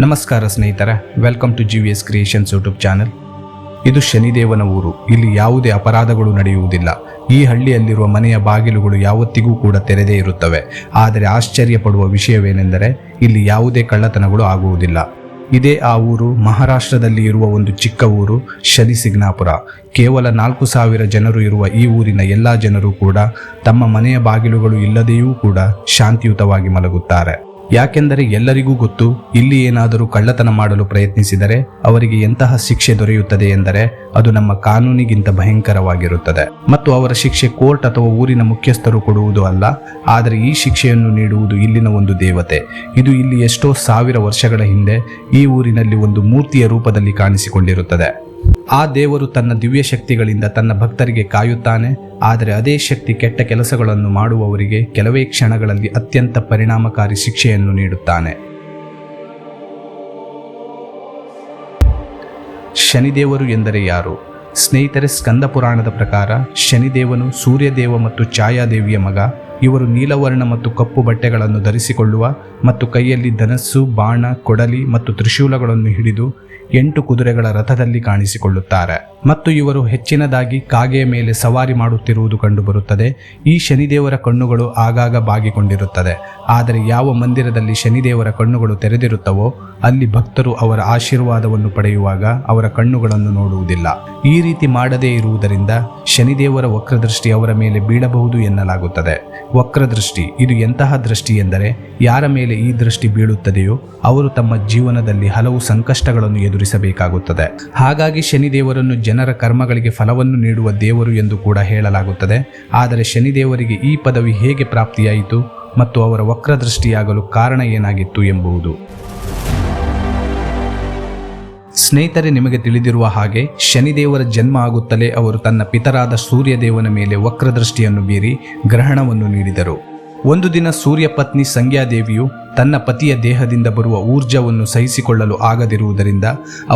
ನಮಸ್ಕಾರ ಸ್ನೇಹಿತರೆ, welcome to GVS creations YouTube channel. ಇದು ಶನಿದೇವನ ಊರು. ಇಲ್ಲಿ ಯಾವುದೇ ಅಪರಾಧಗಳು ನಡೆಯುವುದಿಲ್ಲ. ಈ ಹಳ್ಳಿಯಲ್ಲಿರುವ ಮನೆಯ ಬಾಗಿಲುಗಳು ಯಾವತ್ತಿಗೂ ಕೂಡ ತೆರೆದೇ ಇರುತ್ತವೆ. ಆದರೆ ಆಶ್ಚರ್ಯ ಪಡುವ ವಿಷಯವೇನೆಂದರೆ ಇಲ್ಲಿ ಯಾವುದೇ ಕಳ್ಳತನಗಳು ಆಗುವುದಿಲ್ಲ. ಇದೇ ಆ ಊರು. ಮಹಾರಾಷ್ಟ್ರದಲ್ಲಿ ಇರುವ ಒಂದು ಚಿಕ್ಕ ಊರು ಶನಿಸಿಗ್ನಾಪುರ. ಕೇವಲ 4,000 ಜನರು ಇರುವ ಈ ಊರಿನ ಎಲ್ಲ ಜನರು ಕೂಡ ತಮ್ಮ ಮನೆಯ ಬಾಗಿಲುಗಳು ಇಲ್ಲದೆಯೂ ಕೂಡ ಶಾಂತಿಯುತವಾಗಿ ಮಲಗುತ್ತಾರೆ. ಯಾಕೆಂದರೆ ಎಲ್ಲರಿಗೂ ಗೊತ್ತು, ಇಲ್ಲಿ ಏನಾದರೂ ಕಳ್ಳತನ ಮಾಡಲು ಪ್ರಯತ್ನಿಸಿದರೆ ಅವರಿಗೆ ಎಂತಹ ಶಿಕ್ಷೆ ದೊರೆಯುತ್ತದೆ ಎಂದರೆ ಅದು ನಮ್ಮ ಕಾನೂನಿಗಿಂತ ಭಯಂಕರವಾಗಿರುತ್ತದೆ. ಮತ್ತು ಅವರ ಶಿಕ್ಷೆ ಕೋರ್ಟ್ ಅಥವಾ ಊರಿನ ಮುಖ್ಯಸ್ಥರು ಕೊಡುವುದು ಅಲ್ಲ, ಆದರೆ ಈ ಶಿಕ್ಷೆಯನ್ನು ನೀಡುವುದು ಇಲ್ಲಿನ ಒಂದು ದೇವತೆ. ಇದು ಇಲ್ಲಿ ಎಷ್ಟೋ ಸಾವಿರ ವರ್ಷಗಳ ಹಿಂದೆ ಈ ಊರಿನಲ್ಲಿ ಒಂದು ಮೂರ್ತಿಯ ರೂಪದಲ್ಲಿ ಕಾಣಿಸಿಕೊಂಡಿರುತ್ತದೆ. ಆ ದೇವರು ತನ್ನ ದಿವ್ಯ ಶಕ್ತಿಗಳಿಂದ ತನ್ನ ಭಕ್ತರಿಗೆ ಕಾಯುತ್ತಾನೆ. ಆದರೆ ಅದೇ ಶಕ್ತಿ ಕೆಟ್ಟ ಕೆಲಸಗಳನ್ನು ಮಾಡುವವರಿಗೆ ಕೆಲವೇ ಕ್ಷಣಗಳಲ್ಲಿ ಅತ್ಯಂತ ಪರಿಣಾಮಕಾರಿ ಶಿಕ್ಷೆಯನ್ನು ನೀಡುತ್ತಾನೆ. ಶನಿದೇವರು ಎಂದರೆ ಯಾರು? ಸ್ನೇಹಿತರೆ, ಸ್ಕಂದ ಪುರಾಣದ ಪ್ರಕಾರ ಶನಿದೇವನು ಸೂರ್ಯದೇವ ಮತ್ತು ಛಾಯಾದೇವಿಯ ಮಗ. ಇವರು ನೀಲವರ್ಣ ಮತ್ತು ಕಪ್ಪು ಬಟ್ಟೆಗಳನ್ನು ಧರಿಸಿಕೊಳ್ಳುವ ಮತ್ತು ಕೈಯಲ್ಲಿ ಧನಸ್ಸು, ಬಾಣ, ಕೊಡಲಿ ಮತ್ತು ತ್ರಿಶೂಲಗಳನ್ನು ಹಿಡಿದು 8 ಕುದುರೆಗಳ ರಥದಲ್ಲಿ ಕಾಣಿಸಿಕೊಳ್ಳುತ್ತಾರೆ. ಮತ್ತು ಇವರು ಹೆಚ್ಚಿನದಾಗಿ ಕಾಗೆಯ ಮೇಲೆ ಸವಾರಿ ಮಾಡುತ್ತಿರುವುದು ಕಂಡುಬರುತ್ತದೆ. ಈ ಶನಿದೇವರ ಕಣ್ಣುಗಳು ಆಗಾಗ ಬಾಗಿಕೊಂಡಿರುತ್ತದೆ. ಆದರೆ ಯಾವ ಮಂದಿರದಲ್ಲಿ ಶನಿದೇವರ ಕಣ್ಣುಗಳು ತೆರೆದಿರುತ್ತವೋ ಅಲ್ಲಿ ಭಕ್ತರು ಅವರ ಆಶೀರ್ವಾದವನ್ನು ಪಡೆಯುವಾಗ ಅವರ ಕಣ್ಣುಗಳನ್ನು ನೋಡುವುದಿಲ್ಲ. ಈ ರೀತಿ ಮಾಡದೇ ಇರುವುದರಿಂದ ಶನಿದೇವರ ವಕ್ರದೃಷ್ಟಿ ಅವರ ಮೇಲೆ ಬೀಳಬಹುದು ಎನ್ನಲಾಗುತ್ತದೆ. ವಕ್ರದೃಷ್ಟಿ ಇದು ಎಂತಹ ದೃಷ್ಟಿ ಎಂದರೆ ಯಾರ ಮೇಲೆ ಈ ದೃಷ್ಟಿ ಬೀಳುತ್ತದೆಯೋ ಅವರು ತಮ್ಮ ಜೀವನದಲ್ಲಿ ಹಲವು ಸಂಕಷ್ಟಗಳನ್ನು ಎದುರಿಸಬೇಕಾಗುತ್ತದೆ. ಹಾಗಾಗಿ ಶನಿದೇವರನ್ನು ಜನರ ಕರ್ಮಗಳಿಗೆ ಫಲವನ್ನು ನೀಡುವ ದೇವರು ಎಂದು ಕೂಡ ಹೇಳಲಾಗುತ್ತದೆ. ಆದರೆ ಶನಿದೇವರಿಗೆ ಈ ಪದವಿ ಹೇಗೆ ಪ್ರಾಪ್ತಿಯಾಯಿತು ಮತ್ತು ಅವರ ವಕ್ರದೃಷ್ಟಿಯಾಗಲು ಕಾರಣ ಏನಾಗಿತ್ತು ಎಂಬುದು. ಸ್ನೇಹಿತರೆ, ನಿಮಗೆ ತಿಳಿದಿರುವ ಹಾಗೆ ಶನಿದೇವರ ಜನ್ಮ ಆಗುತ್ತಲೇ ಅವರು ತನ್ನ ಪಿತರಾದ ಸೂರ್ಯದೇವನ ಮೇಲೆ ವಕ್ರದೃಷ್ಟಿಯನ್ನು ಬೀರಿ ಗ್ರಹಣವನ್ನು ನೀಡಿದರು. ಒಂದು ದಿನ ಸೂರ್ಯ ಪತ್ನಿ ಸಂಗ್ಯಾದೇವಿಯು ತನ್ನ ಪತಿಯ ದೇಹದಿಂದ ಬರುವ ಊರ್ಜವನ್ನು ಸಹಿಸಿಕೊಳ್ಳಲು ಆಗದಿರುವುದರಿಂದ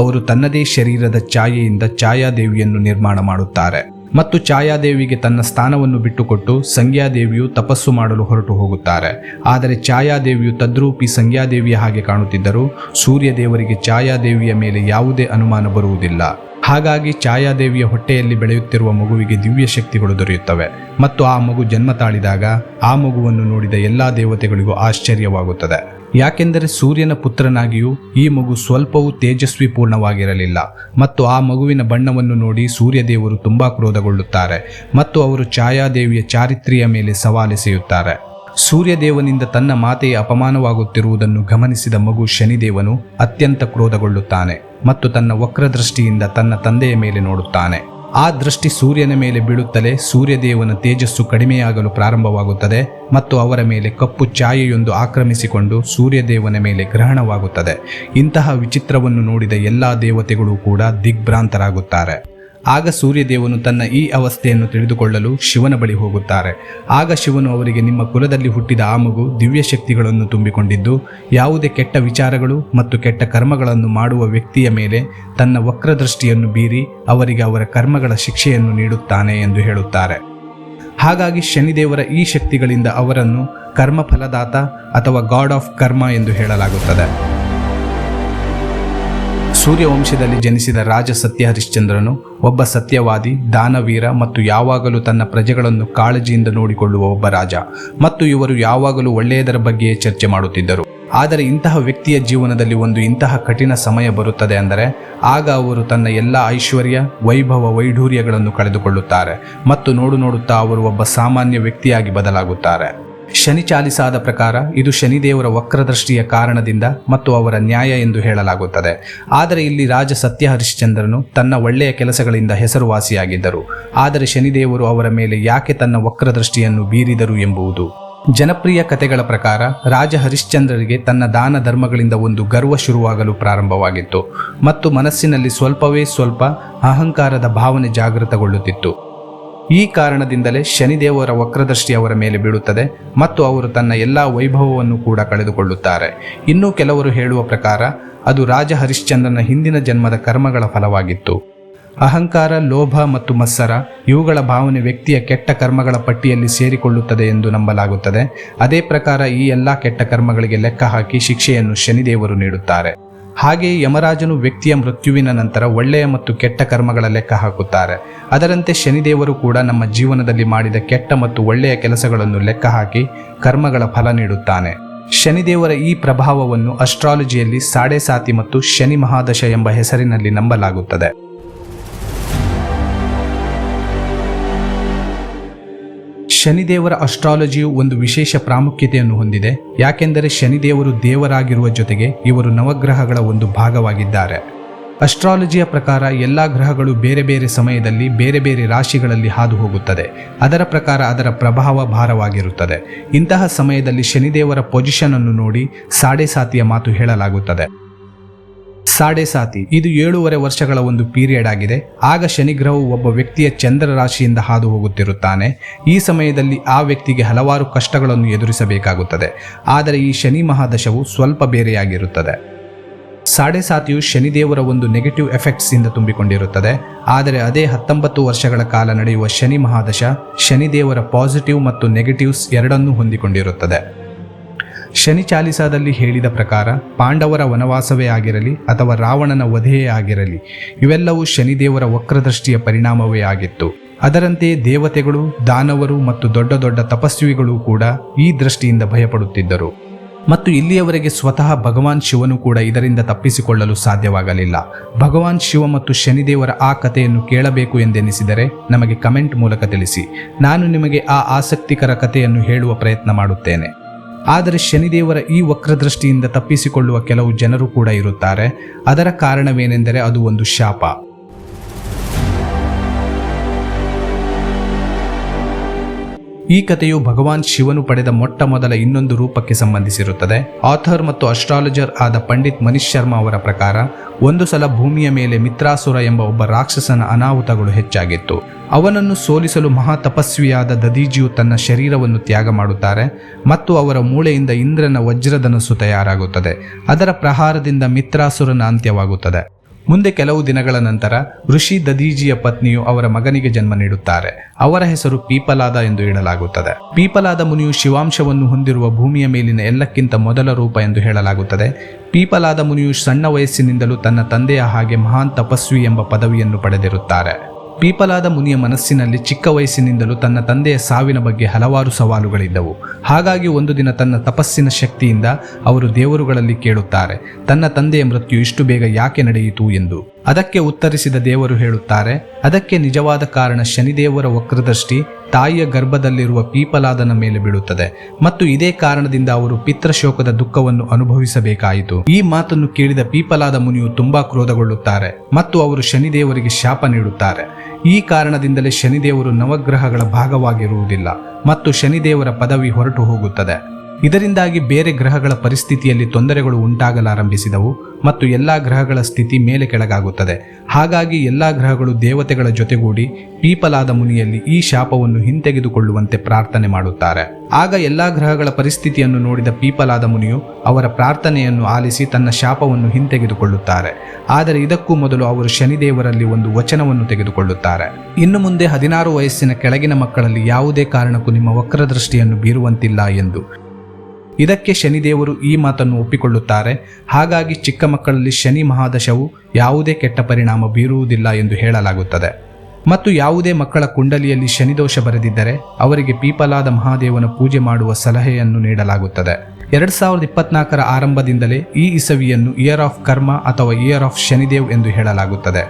ಅವರು ತನ್ನದೇ ಶರೀರದ ಛಾಯೆಯಿಂದ ಛಾಯಾದೇವಿಯನ್ನು ನಿರ್ಮಾಣ ಮಾಡುತ್ತಾರೆ. ಮತ್ತು ಛಾಯಾದೇವಿಗೆ ತನ್ನ ಸ್ಥಾನವನ್ನು ಬಿಟ್ಟುಕೊಟ್ಟು ಸಂಗ್ಯಾದೇವಿಯು ತಪಸ್ಸು ಮಾಡಲು ಹೊರಟು ಹೋಗುತ್ತಾರೆ. ಆದರೆ ಛಾಯಾದೇವಿಯು ತದ್ರೂಪಿ ಸಂಗ್ಯಾದೇವಿಯ ಹಾಗೆ ಕಾಣುತ್ತಿದ್ದರೂ ಸೂರ್ಯದೇವರಿಗೆ ಛಾಯಾದೇವಿಯ ಮೇಲೆ ಯಾವುದೇ ಅನುಮಾನ ಬರುವುದಿಲ್ಲ. ಹಾಗಾಗಿ ಛಾಯಾದೇವಿಯ ಹೊಟ್ಟೆಯಲ್ಲಿ ಬೆಳೆಯುತ್ತಿರುವ ಮಗುವಿಗೆ ದಿವ್ಯ ಶಕ್ತಿಗಳು ದೊರೆಯುತ್ತವೆ. ಮತ್ತು ಆ ಮಗು ಜನ್ಮ ತಾಳಿದಾಗ ಆ ಮಗುವನ್ನು ನೋಡಿದ ಎಲ್ಲಾ ದೇವತೆಗಳಿಗೂ ಆಶ್ಚರ್ಯವಾಗುತ್ತದೆ. ಯಾಕೆಂದರೆ ಸೂರ್ಯನ ಪುತ್ರನಾಗಿಯೂ ಈ ಮಗು ಸ್ವಲ್ಪವೂ ತೇಜಸ್ವಿ ಪೂರ್ಣವಾಗಿರಲಿಲ್ಲ. ಮತ್ತು ಆ ಮಗುವಿನ ಬಣ್ಣವನ್ನು ನೋಡಿ ಸೂರ್ಯದೇವರು ತುಂಬಾ ಕ್ರೋಧಗೊಳ್ಳುತ್ತಾರೆ ಮತ್ತು ಅವರು ಛಾಯಾದೇವಿಯ ಚಾರಿತ್ರ್ಯ ಮೇಲೆ ಸವಾಲೆಸೆಯುತ್ತಾರೆ. ಸೂರ್ಯದೇವನಿಂದ ತನ್ನ ಮಾತೆಯ ಅಪಮಾನವಾಗುತ್ತಿರುವುದನ್ನು ಗಮನಿಸಿದ ಮಗು ಶನಿದೇವನು ಅತ್ಯಂತ ಕ್ರೋಧಗೊಳ್ಳುತ್ತಾನೆ ಮತ್ತು ತನ್ನ ವಕ್ರದೃಷ್ಟಿಯಿಂದ ತನ್ನ ತಂದೆಯ ಮೇಲೆ ನೋಡುತ್ತಾನೆ. ಆ ದೃಷ್ಟಿ ಸೂರ್ಯನ ಮೇಲೆ ಬೀಳುತ್ತಲೇ ಸೂರ್ಯದೇವನ ತೇಜಸ್ಸು ಕಡಿಮೆಯಾಗಲು ಪ್ರಾರಂಭವಾಗುತ್ತದೆ ಮತ್ತು ಅವರ ಮೇಲೆ ಕಪ್ಪು ಛಾಯೆಯೊಂದು ಆಕ್ರಮಿಸಿಕೊಂಡು ಸೂರ್ಯದೇವನ ಮೇಲೆ ಗ್ರಹಣವಾಗುತ್ತದೆ. ಇಂತಹ ವಿಚಿತ್ರವನ್ನು ನೋಡಿದ ಎಲ್ಲಾ ದೇವತೆಗಳು ಕೂಡ ದಿಗ್ಭ್ರಾಂತರಾಗುತ್ತಾರೆ. ಆಗ ಸೂರ್ಯದೇವನು ತನ್ನ ಈ ಅವಸ್ಥೆಯನ್ನು ತಿಳಿದುಕೊಳ್ಳಲು ಶಿವನ ಬಳಿ ಹೋಗುತ್ತಾರೆ. ಆಗ ಶಿವನು ಅವರಿಗೆ, ನಿಮ್ಮ ಕುಲದಲ್ಲಿ ಹುಟ್ಟಿದ ಆ ಮಗು ದಿವ್ಯ ಶಕ್ತಿಗಳನ್ನು ತುಂಬಿಕೊಂಡಿದ್ದು ಯಾವುದೇ ಕೆಟ್ಟ ವಿಚಾರಗಳು ಮತ್ತು ಕೆಟ್ಟ ಕರ್ಮಗಳನ್ನು ಮಾಡುವ ವ್ಯಕ್ತಿಯ ಮೇಲೆ ತನ್ನ ವಕ್ರದೃಷ್ಟಿಯನ್ನು ಬೀರಿ ಅವರಿಗೆ ಅವರ ಕರ್ಮಗಳ ಶಿಕ್ಷೆಯನ್ನು ನೀಡುತ್ತಾನೆ ಎಂದು ಹೇಳುತ್ತಾರೆ. ಹಾಗಾಗಿ ಶನಿದೇವರ ಈ ಶಕ್ತಿಗಳಿಂದ ಅವರನ್ನು ಕರ್ಮಫಲದಾತ ಅಥವಾ ಗಾಡ್ ಆಫ್ ಕರ್ಮ ಎಂದು ಹೇಳಲಾಗುತ್ತದೆ. ಸೂರ್ಯವಂಶದಲ್ಲಿ ಜನಿಸಿದ ರಾಜ ಸತ್ಯ ಹರಿಶ್ಚಂದ್ರನು ಒಬ್ಬ ಸತ್ಯವಾದಿ, ದಾನವೀರ ಮತ್ತು ಯಾವಾಗಲೂ ತನ್ನ ಪ್ರಜೆಗಳನ್ನು ಕಾಳಜಿಯಿಂದ ನೋಡಿಕೊಳ್ಳುವ ಒಬ್ಬ ರಾಜ. ಮತ್ತು ಇವರು ಯಾವಾಗಲೂ ಒಳ್ಳೆಯದರ ಬಗ್ಗೆಯೇ ಚರ್ಚೆ ಮಾಡುತ್ತಿದ್ದರು. ಆದರೆ ಇಂತಹ ವ್ಯಕ್ತಿಯ ಜೀವನದಲ್ಲಿ ಒಂದು ಇಂತಹ ಕಠಿಣ ಸಮಯ ಬರುತ್ತದೆ ಅಂದರೆ ಆಗ ಅವರು ತನ್ನ ಎಲ್ಲ ಐಶ್ವರ್ಯ, ವೈಭವ, ವೈಢೂರ್ಯಗಳನ್ನು ಕಳೆದುಕೊಳ್ಳುತ್ತಾರೆ ಮತ್ತು ನೋಡುತ್ತಾ ಅವರು ಒಬ್ಬ ಸಾಮಾನ್ಯ ವ್ಯಕ್ತಿಯಾಗಿ ಬದಲಾಗುತ್ತಾರೆ. ಶನಿ ಚಾಲಿಸಾದ ಪ್ರಕಾರ ಇದು ಶನಿದೇವರ ವಕ್ರದೃಷ್ಟಿಯ ಕಾರಣದಿಂದ ಮತ್ತು ಅವರ ನ್ಯಾಯ ಎಂದು ಹೇಳಲಾಗುತ್ತದೆ. ಆದರೆ ಇಲ್ಲಿ ರಾಜ ಸತ್ಯ ಹರಿಶ್ಚಂದ್ರನು ತನ್ನ ಒಳ್ಳೆಯ ಕೆಲಸಗಳಿಂದ ಹೆಸರುವಾಸಿಯಾಗಿದ್ದರು. ಆದರೆ ಶನಿದೇವರು ಅವರ ಮೇಲೆ ಯಾಕೆ ತನ್ನ ವಕ್ರದೃಷ್ಟಿಯನ್ನು ಬೀರಿದರು ಎಂಬುದು. ಜನಪ್ರಿಯ ಕಥೆಗಳ ಪ್ರಕಾರ ರಾಜ ಹರಿಶ್ಚಂದ್ರರಿಗೆ ತನ್ನ ದಾನ ಧರ್ಮಗಳಿಂದ ಒಂದು ಗರ್ವ ಶುರುವಾಗಲು ಪ್ರಾರಂಭವಾಗಿತ್ತು ಮತ್ತು ಮನಸ್ಸಿನಲ್ಲಿ ಸ್ವಲ್ಪವೇ ಸ್ವಲ್ಪ ಅಹಂಕಾರದ ಭಾವನೆ ಜಾಗೃತಗೊಳ್ಳುತ್ತಿತ್ತು. ಈ ಕಾರಣದಿಂದಲೇ ಶನಿದೇವರ ವಕ್ರದೃಷ್ಟಿ ಅವರ ಮೇಲೆ ಬೀಳುತ್ತದೆ ಮತ್ತು ಅವರು ತನ್ನ ಎಲ್ಲ ವೈಭವವನ್ನು ಕೂಡ ಕಳೆದುಕೊಳ್ಳುತ್ತಾರೆ. ಇನ್ನೂ ಕೆಲವರು ಹೇಳುವ ಪ್ರಕಾರ ಅದು ರಾಜ ಹರಿಶ್ಚಂದ್ರನ ಹಿಂದಿನ ಜನ್ಮದ ಕರ್ಮಗಳ ಫಲವಾಗಿತ್ತು. ಅಹಂಕಾರ, ಲೋಭ ಮತ್ತು ಮತ್ಸರ ಇವುಗಳ ಭಾವನೆ ವ್ಯಕ್ತಿಯ ಕೆಟ್ಟ ಕರ್ಮಗಳ ಪಟ್ಟಿಯಲ್ಲಿ ಸೇರಿಕೊಳ್ಳುತ್ತದೆ ಎಂದು ನಂಬಲಾಗುತ್ತದೆ. ಅದೇ ಪ್ರಕಾರ ಈ ಎಲ್ಲ ಕೆಟ್ಟ ಕರ್ಮಗಳಿಗೆ ಲೆಕ್ಕ ಹಾಕಿ ಶಿಕ್ಷೆಯನ್ನು ಶನಿದೇವರು ನೀಡುತ್ತಾರೆ. ಹಾಗೆಯೇ ಯಮರಾಜನು ವ್ಯಕ್ತಿಯ ಮೃತ್ಯುವಿನ ನಂತರ ಒಳ್ಳೆಯ ಮತ್ತು ಕೆಟ್ಟ ಕರ್ಮಗಳ ಲೆಕ್ಕ ಹಾಕುತ್ತಾರೆ. ಅದರಂತೆ ಶನಿದೇವರು ಕೂಡ ನಮ್ಮ ಜೀವನದಲ್ಲಿ ಮಾಡಿದ ಕೆಟ್ಟ ಮತ್ತು ಒಳ್ಳೆಯ ಕೆಲಸಗಳನ್ನು ಲೆಕ್ಕ ಹಾಕಿ ಕರ್ಮಗಳ ಫಲ ನೀಡುತ್ತಾನೆ. ಶನಿದೇವರ ಈ ಪ್ರಭಾವವನ್ನು ಅಸ್ಟ್ರಾಲಜಿಯಲ್ಲಿ ಸಾಡೆ ಸಾತಿ ಮತ್ತು ಶನಿ ಮಹಾದಶ ಎಂಬ ಹೆಸರಿನಲ್ಲಿ ನಂಬಲಾಗುತ್ತದೆ. ಶನಿದೇವರ ಅಸ್ಟ್ರಾಲಜಿಯು ಒಂದು ವಿಶೇಷ ಪ್ರಾಮುಖ್ಯತೆಯನ್ನು ಹೊಂದಿದೆ. ಯಾಕೆಂದರೆ ಶನಿದೇವರು ದೇವರಾಗಿರುವ ಜೊತೆಗೆ ಇವರು ನವಗ್ರಹಗಳ ಒಂದು ಭಾಗವಾಗಿದ್ದಾರೆ. ಅಸ್ಟ್ರಾಲಜಿಯ ಪ್ರಕಾರ ಎಲ್ಲ ಗ್ರಹಗಳು ಬೇರೆ ಬೇರೆ ಸಮಯದಲ್ಲಿ ಬೇರೆ ಬೇರೆ ರಾಶಿಗಳಲ್ಲಿ ಹಾದು ಹೋಗುತ್ತದೆ. ಅದರ ಪ್ರಕಾರ ಅದರ ಪ್ರಭಾವ ಭಾರವಾಗಿರುತ್ತದೆ. ಇಂತಹ ಸಮಯದಲ್ಲಿ ಶನಿದೇವರ ಪೊಸಿಷನ್ ಅನ್ನು ನೋಡಿ ಸಾಡೆ ಸಾತಿಯ ಮಾತು ಹೇಳಲಾಗುತ್ತದೆ. ಸಾಡೆ ಸಾತಿ ಇದು 7.5 ವರ್ಷಗಳ ಒಂದು ಪೀರಿಯಡ್ ಆಗಿದೆ. ಆಗ ಶನಿಗ್ರಹವು ಒಬ್ಬ ವ್ಯಕ್ತಿಯ ಚಂದ್ರ ರಾಶಿಯಿಂದ ಹಾದು ಹೋಗುತ್ತಿರುತ್ತಾನೆ. ಈ ಸಮಯದಲ್ಲಿ ಆ ವ್ಯಕ್ತಿಗೆ ಹಲವಾರು ಕಷ್ಟಗಳನ್ನು ಎದುರಿಸಬೇಕಾಗುತ್ತದೆ. ಆದರೆ ಈ ಶನಿ ಮಹಾದಶವು ಸ್ವಲ್ಪ ಬೇರೆಯಾಗಿರುತ್ತದೆ. ಸಾಡೆ ಸಾತಿಯು ಶನಿದೇವರ ಒಂದು ನೆಗೆಟಿವ್ ಎಫೆಕ್ಟ್ಸ್ ಇಂದ ತುಂಬಿಕೊಂಡಿರುತ್ತದೆ. ಆದರೆ ಅದೇ 19 ವರ್ಷಗಳ ಕಾಲ ನಡೆಯುವ ಶನಿ ಮಹಾದಶ ಶನಿದೇವರ ಪಾಸಿಟಿವ್ ಮತ್ತು ನೆಗೆಟಿವ್ಸ್ ಎರಡನ್ನೂ ಹೊಂದಿಕೊಂಡಿರುತ್ತದೆ. ಶನಿ ಚಾಲಿಸಾದಲ್ಲಿ ಹೇಳಿದ ಪ್ರಕಾರ ಪಾಂಡವರ ವನವಾಸವೇ ಆಗಿರಲಿ ಅಥವಾ ರಾವಣನ ವಧೆಯೇ ಆಗಿರಲಿ, ಇವೆಲ್ಲವೂ ಶನಿದೇವರ ವಕ್ರದೃಷ್ಟಿಯ ಪರಿಣಾಮವೇ ಆಗಿತ್ತು. ಅದರಂತೆಯೇ ದೇವತೆಗಳು, ದಾನವರು ಮತ್ತು ದೊಡ್ಡ ದೊಡ್ಡ ತಪಸ್ವಿಗಳು ಕೂಡ ಈ ದೃಷ್ಟಿಯಿಂದ ಭಯಪಡುತ್ತಿದ್ದರು. ಮತ್ತು ಇಲ್ಲಿಯವರೆಗೆ ಸ್ವತಃ ಭಗವಾನ್ ಶಿವನು ಕೂಡ ಇದರಿಂದ ತಪ್ಪಿಸಿಕೊಳ್ಳಲು ಸಾಧ್ಯವಾಗಲಿಲ್ಲ. ಭಗವಾನ್ ಶಿವ ಮತ್ತು ಶನಿದೇವರ ಆ ಕಥೆಯನ್ನು ಕೇಳಬೇಕು ಎಂದೆನಿಸಿದರೆ ನಮಗೆ ಕಮೆಂಟ್ ಮೂಲಕ ತಿಳಿಸಿ. ನಾನು ನಿಮಗೆ ಆ ಆಸಕ್ತಿಕರ ಕಥೆಯನ್ನು ಹೇಳುವ ಪ್ರಯತ್ನ ಮಾಡುತ್ತೇನೆ. ಆದರೆ ಶನಿದೇವರ ಈ ವಕ್ರದೃಷ್ಟಿಯಿಂದ ತಪ್ಪಿಸಿಕೊಳ್ಳುವ ಕೆಲವು ಜನರು ಕೂಡ ಇರುತ್ತಾರೆ. ಅದರ ಕಾರಣವೇನೆಂದರೆ ಅದು ಒಂದು ಶಾಪ. ಈ ಕಥೆಯು ಭಗವಾನ್ ಶಿವನು ಪಡೆದ ಮೊಟ್ಟ ಮೊದಲ ಇನ್ನೊಂದು ರೂಪಕ್ಕೆ ಸಂಬಂಧಿಸಿರುತ್ತದೆ. ಆಥರ್ ಮತ್ತು ಅಸ್ಟ್ರಾಲಜರ್ ಆದ ಪಂಡಿತ್ ಮನೀಶ್ ಶರ್ಮಾ ಅವರ ಪ್ರಕಾರ ಒಂದು ಸಲ ಭೂಮಿಯ ಮೇಲೆ ಮಿತ್ರಾಸುರ ಎಂಬ ಒಬ್ಬ ರಾಕ್ಷಸನ ಅನಾಹುತಗಳು ಹೆಚ್ಚಾಗಿತ್ತು. ಅವನನ್ನು ಸೋಲಿಸಲು ಮಹಾ ತಪಸ್ವಿಯಾದ ದದೀಜಿಯು ತನ್ನ ಶರೀರವನ್ನು ತ್ಯಾಗ ಮಾಡುತ್ತಾರೆ ಮತ್ತು ಅವರ ಮೂಳೆಯಿಂದ ಇಂದ್ರನ ವಜ್ರಧನಸ್ಸು ತಯಾರಾಗುತ್ತದೆ. ಅದರ ಪ್ರಹಾರದಿಂದ ಮಿತ್ರಾಸುರನ ಅಂತ್ಯವಾಗುತ್ತದೆ. ಮುಂದೆ ಕೆಲವು ದಿನಗಳ ನಂತರ ಋಷಿ ದದೀಜಿಯ ಪತ್ನಿಯು ಅವರ ಮಗನಿಗೆ ಜನ್ಮ ನೀಡುತ್ತಾರೆ. ಅವರ ಹೆಸರು ಪೀಪಲಾದ ಎಂದು ಹೇಳಲಾಗುತ್ತದೆ. ಪೀಪಲಾದ ಮುನಿಯು ಶಿವಾಂಶವನ್ನು ಹೊಂದಿರುವ ಭೂಮಿಯ ಮೇಲಿನ ಎಲ್ಲಕ್ಕಿಂತ ಮೊದಲ ರೂಪ ಎಂದು ಹೇಳಲಾಗುತ್ತದೆ. ಪೀಪಲಾದ ಮುನಿಯು ಸಣ್ಣ ವಯಸ್ಸಿನಿಂದಲೂ ತನ್ನ ತಂದೆಯ ಹಾಗೆ ಮಹಾನ್ ತಪಸ್ವಿ ಎಂಬ ಪದವಿಯನ್ನು ಪಡೆದಿರುತ್ತಾರೆ. ಪೀಪಲಾದ ಮುನಿಯ ಮನಸ್ಸಿನಲ್ಲಿ ಚಿಕ್ಕ ವಯಸ್ಸಿನಿಂದಲೂ ತನ್ನ ತಂದೆಯ ಸಾವಿನ ಬಗ್ಗೆ ಹಲವಾರು ಸವಾಲುಗಳಿದ್ದವು. ಹಾಗಾಗಿ ಒಂದು ದಿನ ತನ್ನ ತಪಸ್ಸಿನ ಶಕ್ತಿಯಿಂದ ಅವರು ದೇವರುಗಳಲ್ಲಿ ಕೇಳುತ್ತಾರೆ, ತನ್ನ ತಂದೆಯ ಮೃತ್ಯು ಇಷ್ಟು ಬೇಗ ಯಾಕೆ ನಡೆಯಿತು ಎಂದು. ಅದಕ್ಕೆ ಉತ್ತರಿಸಿದ ದೇವರು ಹೇಳುತ್ತಾರೆ, ಅದಕ್ಕೆ ನಿಜವಾದ ಕಾರಣ ಶನಿದೇವರ ವಕ್ರದೃಷ್ಟಿ ತಾಯಿಯ ಗರ್ಭದಲ್ಲಿರುವ ಪೀಪಲಾದನ ಮೇಲೆ ಬೀಳುತ್ತದೆ ಮತ್ತು ಇದೇ ಕಾರಣದಿಂದ ಅವರು ಪಿತೃಶೋಕದ ದುಃಖವನ್ನು ಅನುಭವಿಸಬೇಕಾಯಿತು. ಈ ಮಾತನ್ನು ಕೇಳಿದ ಪೀಪಲಾದ ಮುನಿಯು ತುಂಬಾ ಕ್ರೋಧಗೊಳ್ಳುತ್ತಾರೆ ಮತ್ತು ಅವರು ಶನಿದೇವರಿಗೆ ಶಾಪ ನೀಡುತ್ತಾರೆ. ಈ ಕಾರಣದಿಂದಲೇ ಶನಿದೇವರು ನವಗ್ರಹಗಳ ಭಾಗವಾಗಿರುವುದಿಲ್ಲ ಮತ್ತು ಶನಿದೇವರ ಪದವಿ ಹೊರಟು ಹೋಗುತ್ತದೆ. ಇದರಿಂದಾಗಿ ಬೇರೆ ಗ್ರಹಗಳ ಪರಿಸ್ಥಿತಿಯಲ್ಲಿ ತೊಂದರೆಗಳು ಉಂಟಾಗಲಾರಂಭಿಸಿದವು ಮತ್ತು ಎಲ್ಲಾ ಗ್ರಹಗಳ ಸ್ಥಿತಿ ಮೇಲೆ ಕೆಳಗಾಗುತ್ತದೆ. ಹಾಗಾಗಿ ಎಲ್ಲಾ ಗ್ರಹಗಳು ದೇವತೆಗಳ ಜೊತೆಗೂಡಿ ಪೀಪಲಾದ ಮುನಿಯಲ್ಲಿ ಈ ಶಾಪವನ್ನು ಹಿಂತೆಗೆದುಕೊಳ್ಳುವಂತೆ ಪ್ರಾರ್ಥನೆ ಮಾಡುತ್ತಾರೆ. ಆಗ ಎಲ್ಲಾ ಗ್ರಹಗಳ ಪರಿಸ್ಥಿತಿಯನ್ನು ನೋಡಿದ ಪೀಪಲಾದ ಮುನಿಯು ಅವರ ಪ್ರಾರ್ಥನೆಯನ್ನು ಆಲಿಸಿ ತನ್ನ ಶಾಪವನ್ನು ಹಿಂತೆಗೆದುಕೊಳ್ಳುತ್ತಾರೆ. ಆದರೆ ಇದಕ್ಕೂ ಮೊದಲು ಅವರು ಶನಿದೇವರಲ್ಲಿ ಒಂದು ವಚನವನ್ನು ತೆಗೆದುಕೊಳ್ಳುತ್ತಾರೆ. ಇನ್ನು ಮುಂದೆ 16 ವಯಸ್ಸಿನ ಕೆಳಗಿನ ಮಕ್ಕಳಲ್ಲಿ ಯಾವುದೇ ಕಾರಣಕ್ಕೂ ನಿಮ್ಮ ವಕ್ರದೃಷ್ಟಿಯನ್ನು ಬೀರುವಂತಿಲ್ಲ ಎಂದು. ಇದಕ್ಕೆ ಶನಿದೇವರು ಈ ಮಾತನ್ನು ಒಪ್ಪಿಕೊಳ್ಳುತ್ತಾರೆ. ಹಾಗಾಗಿ ಚಿಕ್ಕ ಮಕ್ಕಳಲ್ಲಿ ಶನಿ ಮಹಾದಶವು ಯಾವುದೇ ಕೆಟ್ಟ ಪರಿಣಾಮ ಬೀರುವುದಿಲ್ಲ ಎಂದು ಹೇಳಲಾಗುತ್ತದೆ. ಮತ್ತು ಯಾವುದೇ ಮಕ್ಕಳ ಕುಂಡಲಿಯಲ್ಲಿ ಶನಿದೋಷ ಬರೆದಿದ್ದರೆ ಅವರಿಗೆ ಪೀಪಲಾದ ಮಹಾದೇವನ ಪೂಜೆ ಮಾಡುವ ಸಲಹೆಯನ್ನು ನೀಡಲಾಗುತ್ತದೆ. 2024ರ ಆರಂಭದಿಂದಲೇ ಈ ಇಸವಿಯನ್ನು ಇಯರ್ ಆಫ್ ಕರ್ಮ ಅಥವಾ ಇಯರ್ ಆಫ್ ಶನಿದೇವ್ ಎಂದು ಹೇಳಲಾಗುತ್ತದೆ.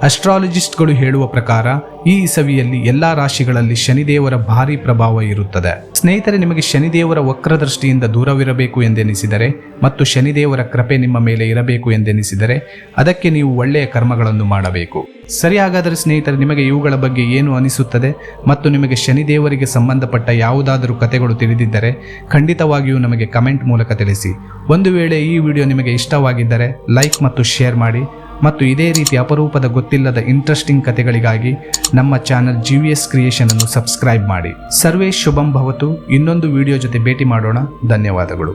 ಅಸ್ಟ್ರಾಲಜಿಸ್ಟ್ಗಳು ಹೇಳುವ ಪ್ರಕಾರ ಈ ಇಸವಿಯಲ್ಲಿ ಎಲ್ಲಾ ರಾಶಿಗಳಲ್ಲಿ ಶನಿದೇವರ ಭಾರೀ ಪ್ರಭಾವ ಇರುತ್ತದೆ. ಸ್ನೇಹಿತರೆ, ನಿಮಗೆ ಶನಿದೇವರ ವಕ್ರದೃಷ್ಟಿಯಿಂದ ದೂರವಿರಬೇಕು ಎಂದೆನಿಸಿದರೆ ಮತ್ತು ಶನಿದೇವರ ಕೃಪೆ ನಿಮ್ಮ ಮೇಲೆ ಇರಬೇಕು ಎಂದೆನಿಸಿದರೆ ಅದಕ್ಕೆ ನೀವು ಒಳ್ಳೆಯ ಕರ್ಮಗಳನ್ನು ಮಾಡಬೇಕು. ಸರಿ, ಹಾಗಾದರೆ ಸ್ನೇಹಿತರೆ, ನಿಮಗೆ ಇವುಗಳ ಬಗ್ಗೆ ಏನು ಅನಿಸುತ್ತದೆ ಮತ್ತು ನಿಮಗೆ ಶನಿದೇವರಿಗೆ ಸಂಬಂಧಪಟ್ಟ ಯಾವುದಾದರೂ ಕಥೆಗಳು ತಿಳಿದಿದ್ದರೆ ಖಂಡಿತವಾಗಿಯೂ ನಮಗೆ ಕಮೆಂಟ್ ಮೂಲಕ ತಿಳಿಸಿ. ಒಂದು ವೇಳೆ ಈ ವಿಡಿಯೋ ನಿಮಗೆ ಇಷ್ಟವಾಗಿದ್ದರೆ ಲೈಕ್ ಮತ್ತು ಶೇರ್ ಮಾಡಿ ಮತ್ತು ಇದೇ ರೀತಿ ಅಪರೂಪದ ಗೊತ್ತಿಲ್ಲದ ಇಂಟ್ರೆಸ್ಟಿಂಗ್ ಕಥೆಗಳಿಗಾಗಿ ನಮ್ಮ ಚಾನಲ್ GVS ಕ್ರಿಯೇಷನ್ ಅನ್ನು ಸಬ್ಸ್ಕ್ರೈಬ್ ಮಾಡಿ. ಸರ್ವೇ ಶುಭಂ ಭವತು. ಇನ್ನೊಂದು ವಿಡಿಯೋ ಜೊತೆ ಭೇಟಿ ಮಾಡೋಣ. ಧನ್ಯವಾದಗಳು.